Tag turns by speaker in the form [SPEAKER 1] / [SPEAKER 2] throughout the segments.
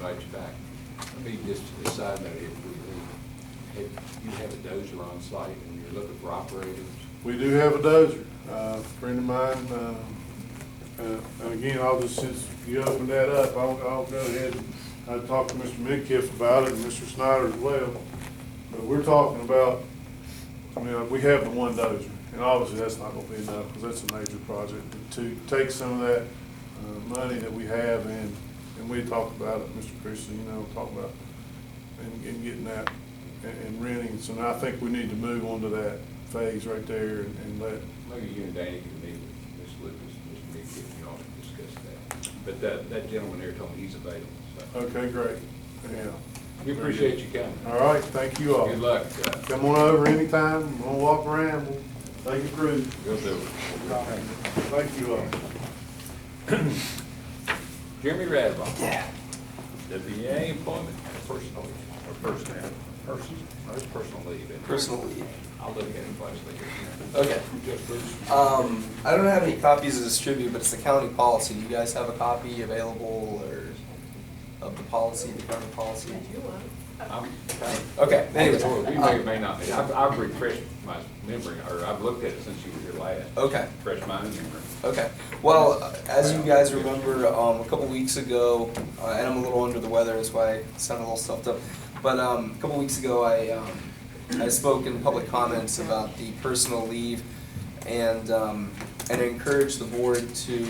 [SPEAKER 1] invite you back. Let me just decide that if you have a dozer on site and you're looking for operators.
[SPEAKER 2] We do have a dozer. A friend of mine, and again, since you opened that up, I'll go ahead and I'll talk to Mr. Midkiff about it and Mr. Snyder as well. But we're talking about, we have the one dozer, and obviously that's not gonna be enough, because that's a major project. To take some of that money that we have and we talked about it, Mr. Christie, talk about and getting that and renting. So now I think we need to move on to that phase right there and let.
[SPEAKER 1] Maybe you and Danny can meet with Ms. Lucas, Mr. Midkiff, and y'all can discuss that. But that gentleman there told me he's available, so.
[SPEAKER 2] Okay, great. Yeah.
[SPEAKER 1] We appreciate you coming.
[SPEAKER 2] All right, thank you all.
[SPEAKER 1] Good luck.
[SPEAKER 2] Come on over anytime. We'll walk around. We'll take a cruise.
[SPEAKER 1] We'll do it.
[SPEAKER 2] Thank you all.
[SPEAKER 1] Jeremy Radloff. Yeah. WEA employment, personal leave, or personal leave.
[SPEAKER 3] Personal leave.
[SPEAKER 1] I'll look at it twice later.
[SPEAKER 3] Okay.
[SPEAKER 1] Just Bruce.
[SPEAKER 3] I don't have any copies to distribute, but it's the county policy. Do you guys have a copy available or of the policy, the county policy? Okay, anyways.
[SPEAKER 1] We may or may not. I've refreshed my memory, or I've looked at it since you were here last.
[SPEAKER 3] Okay.
[SPEAKER 1] Fresh my memory.
[SPEAKER 3] Okay. Well, as you guys remember, a couple weeks ago, and I'm a little under the weather, that's why I sound a little stuffed up. But a couple weeks ago, I spoke in public comments about the personal leave, and encouraged the board to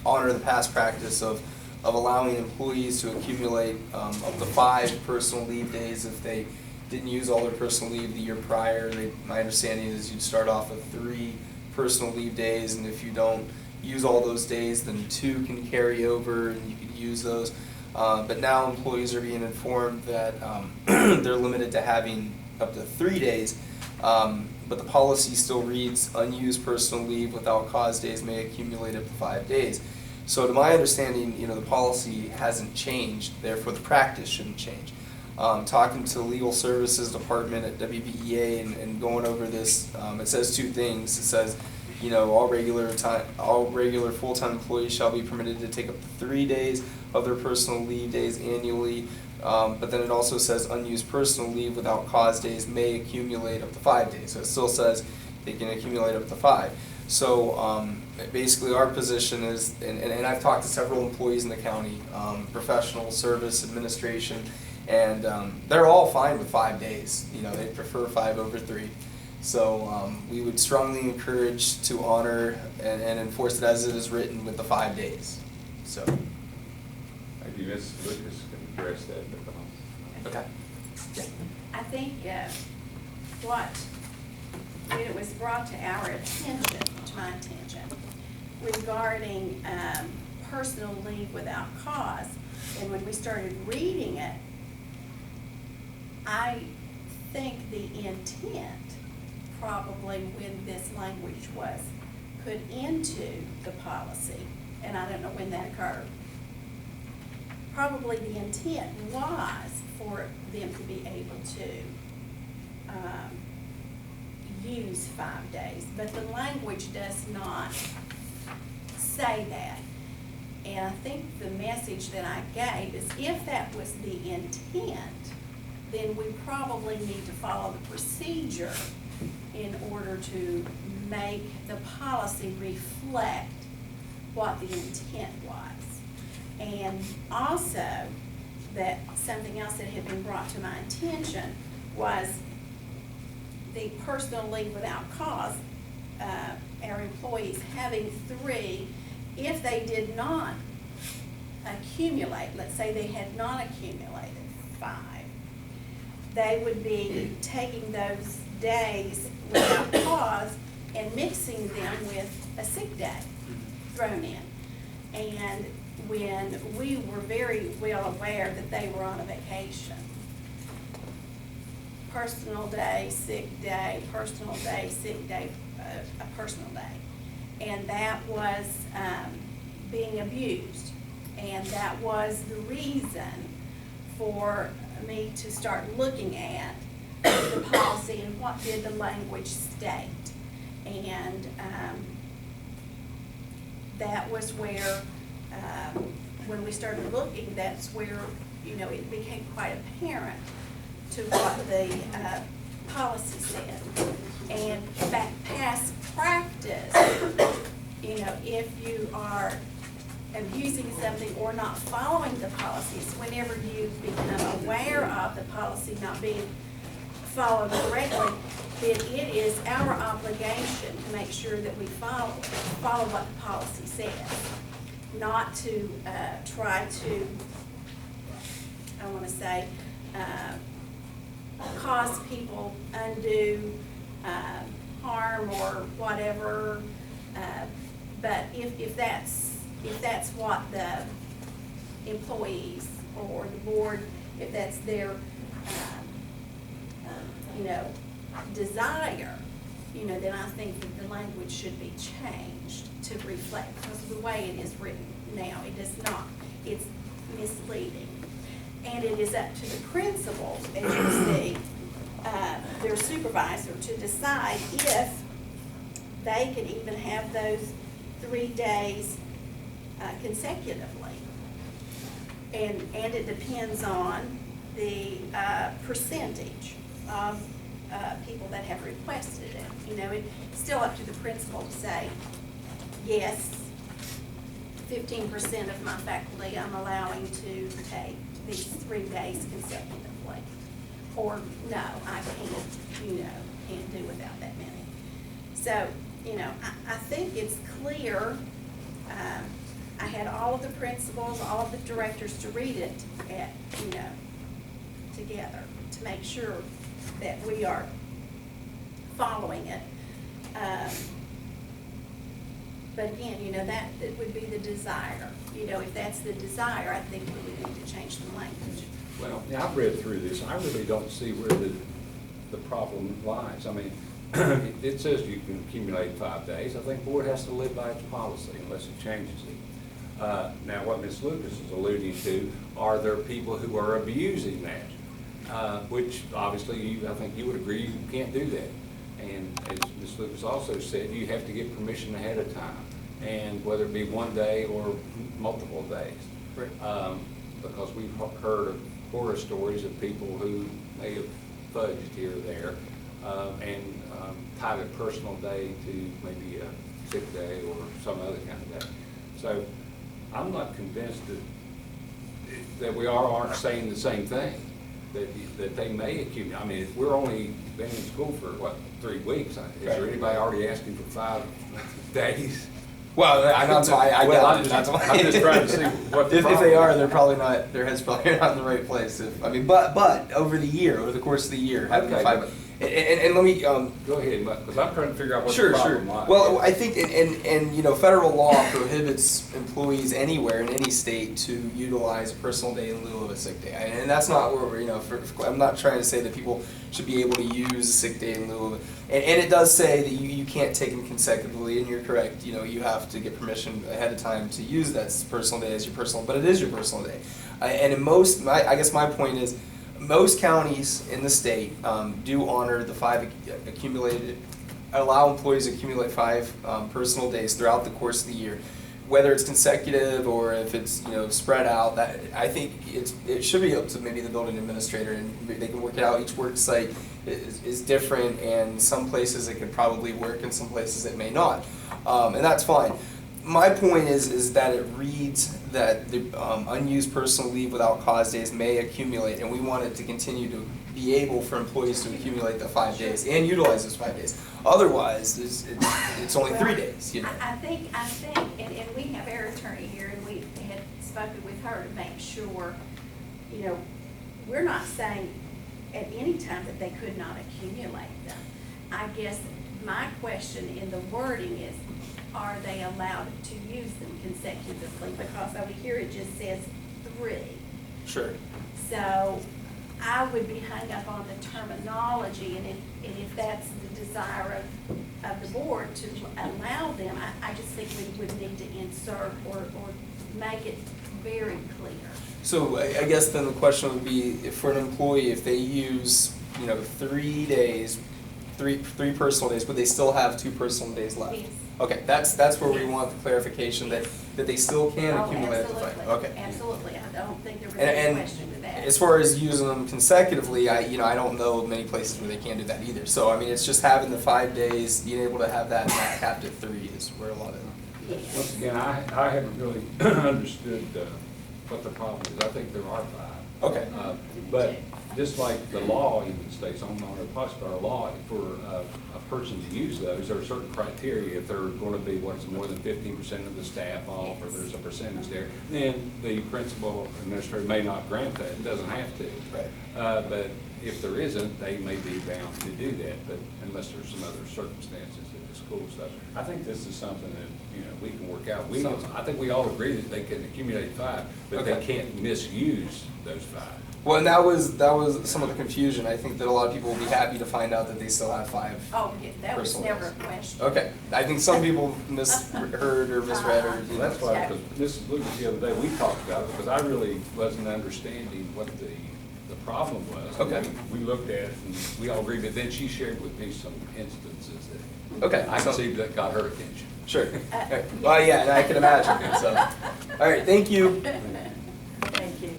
[SPEAKER 3] honor the past practice of allowing employees to accumulate up to 5 personal leave days if they didn't use all their personal leave the year prior. My understanding is you'd start off with 3 personal leave days, and if you don't use all those days, then 2 can carry over and you could use those. But now employees are being informed that they're limited to having up to 3 days, but the policy still reads unused personal leave without cause days may accumulate up to 5 days. So to my understanding, the policy hasn't changed, therefore the practice shouldn't change. Talking to the legal services department at WBEA and going over this, it says 2 things. It says, all regular full-time employees shall be permitted to take up to 3 days of their personal leave days annually. But then it also says unused personal leave without cause days may accumulate up to 5 days. So it still says they can accumulate up to 5. So basically our position is, and I've talked to several employees in the county, professional service, administration, and they're all fine with 5 days. They prefer 5 over 3. So we would strongly encourage to honor and enforce it as it is written with the 5 days. So.
[SPEAKER 1] Maybe Ms. Lucas can address that.
[SPEAKER 3] Okay.
[SPEAKER 4] I think when it was brought to our attention, to my attention, regarding personal leave without cause, and when we started reading it, I think the intent probably when this language was put into the policy, and I don't know when that occurred, probably the intent was for them to be able to use 5 days, but the language does not say that. And I think the message that I gave is if that was the intent, then we probably need to follow the procedure in order to make the policy reflect what the intent was. And also, that something else that had been brought to my attention was the personal leave without cause, our employees having 3, if they did not accumulate, let's say they had not accumulated 5, they would be taking those days without cause and mixing them with a sick day thrown in. And when we were very well aware that they were on a vacation, personal day, sick day, personal day, sick day, a personal day. And that was being abused. And that was the reason for me to start looking at the policy and what did the language state. And that was where when we started looking, that's where, you know, it became quite apparent to what the policy said. And that past practice, you know, if you are abusing something or not following the policies, whenever you become aware of the policy not being followed correctly, then it is our obligation to make sure that we follow what the policy says, not to try to, I want to say, cause people undue harm or whatever. But if that's what the employees or the board, if that's their, you know, desire, you know, then I think that the language should be changed to reflect, because of the way it is written now, it does not, it's misleading. And it is up to the principals, as you see, their supervisor, to decide if they could even have those 3 days consecutively. And it depends on the percentage of people that have requested it. You know, it's still up to the principal to say, yes, 15% of my faculty I'm allowing to take these 3 days consecutively. Or no, I can't, you know, can't do without that many. So, you know, I think it's clear. I had all of the principals, all of the directors to read it you know, together to make sure that we are following it. But again, you know, that would be the desire. You know, if that's the desire, I think we would need to change the language.
[SPEAKER 1] Well, yeah, I've read through this, and I really don't see where the problem lies. I mean, it says you can accumulate 5 days. I think the board has to live by its policy unless it changes it. Now, what Ms. Lucas is alluding to, are there people who are abusing that? Which obviously, I think you would agree you can't do that. And as Ms. Lucas also said, you have to get permission ahead of time, and whether it be 1 day or multiple days.
[SPEAKER 3] Right.
[SPEAKER 1] Because we've heard of horror stories of people who may have fudged here or there and tied a personal day to maybe a sick day or some other kind of day. So I'm not convinced that we aren't saying the same thing, that they may accumulate. I mean, if we're only been in school for, what, 3 weeks, is there anybody already asking for 5 days?
[SPEAKER 3] Well, I doubt
[SPEAKER 1] I'm just trying to see what the
[SPEAKER 3] if
[SPEAKER 1] problem
[SPEAKER 3] they are,
[SPEAKER 1] is.
[SPEAKER 3] they're probably not. Their head's probably not in the right place. But over the course of the year, having
[SPEAKER 1] Okay.
[SPEAKER 3] 5. And let me
[SPEAKER 1] Go ahead, because I'm trying to figure out what the
[SPEAKER 3] Sure.
[SPEAKER 1] problem lies.
[SPEAKER 3] Well, I think, and you know, federal law prohibits employees anywhere in any state to utilize a personal day in lieu of a sick day. And that's not where we're, you know, I'm not trying to say that people should be able to use a sick day in lieu of it. And it does say that you can't take them consecutively, and you're correct. You know, you have to get permission ahead of time to use that personal day as your personal, but it is your personal day. And in most, I guess my point is, most counties in the state do honor the 5 accumulated, allow employees to accumulate 5 personal days throughout the course of the year, whether it's consecutive or if it's, you know, spread out. That I think it should be up to maybe the building administrator, and they can work it out. Each work site is different, and some places it could probably work, and some places it may not, and that's fine. My point is that it reads that the unused personal leave without cause days may accumulate, and we want it to continue to be able for employees to accumulate the 5 days and utilize those 5 days. Otherwise, it's only 3 days, you know.
[SPEAKER 4] I think, and we have our attorney here, and we had spoken with her to make sure, you know, we're not saying at any time that they could not accumulate them. I guess my question in the wording is, are they allowed to use them consecutively? Because over here it just says 3.
[SPEAKER 3] Sure.
[SPEAKER 4] So I would be hung up on the terminology, and if that's the desire of the board to allow them, I just think we would need to insert or make it very clear.
[SPEAKER 3] So I guess then the question would be, if for an employee, if they use, you know, 3 days, three personal days, but they still have 2 personal days left.
[SPEAKER 4] Yes.
[SPEAKER 3] Okay, that's where we want the clarification that they still can
[SPEAKER 4] Oh,
[SPEAKER 3] accumulate up to 5.
[SPEAKER 4] absolutely.
[SPEAKER 3] Okay.
[SPEAKER 4] Absolutely, I don't think there was
[SPEAKER 3] And,
[SPEAKER 4] any question to that.
[SPEAKER 3] as far as using them consecutively, I don't know of many places where they can do that either. So I mean, it's just having the 5 days, being able to have that, and not capped at 3 is where a lot of.
[SPEAKER 4] Yes.
[SPEAKER 1] Once again, I haven't really understood what the problem is. I think there are 5.
[SPEAKER 3] Okay.
[SPEAKER 1] But just like the law even states on our Postar law, for a person to use those, there are certain criteria. If they're going to be what's more than 15% of the staff off, or there's a percentage there, then the principal administrator may not grant that. It doesn't have to.
[SPEAKER 3] Right.
[SPEAKER 1] But if there isn't, they may be bound to do that. But unless there's some other circumstances at the school stuff, I think this is something that we can work out. I think we all agree that they can accumulate 5, but they
[SPEAKER 3] Okay.
[SPEAKER 1] can't misuse those 5.
[SPEAKER 3] Well, and that was some of the confusion. I think that a lot of people will be happy to find out that they still have 5.
[SPEAKER 4] Oh, yeah, that was
[SPEAKER 3] Personal
[SPEAKER 4] never a
[SPEAKER 3] days.
[SPEAKER 4] question.
[SPEAKER 3] Okay, I think some people misheard or misread or.
[SPEAKER 1] Well, that's why, because Mrs. Lucas the other day, we talked about it, because I really wasn't understanding what the problem was.
[SPEAKER 3] Okay.
[SPEAKER 1] We looked at it, and we all agreed, but then she shared with me some instances that
[SPEAKER 3] Okay.
[SPEAKER 1] I
[SPEAKER 3] so-
[SPEAKER 1] can see that got her attention.
[SPEAKER 3] Sure. Okay. Well, yeah, and I can imagine. So, all right, thank you.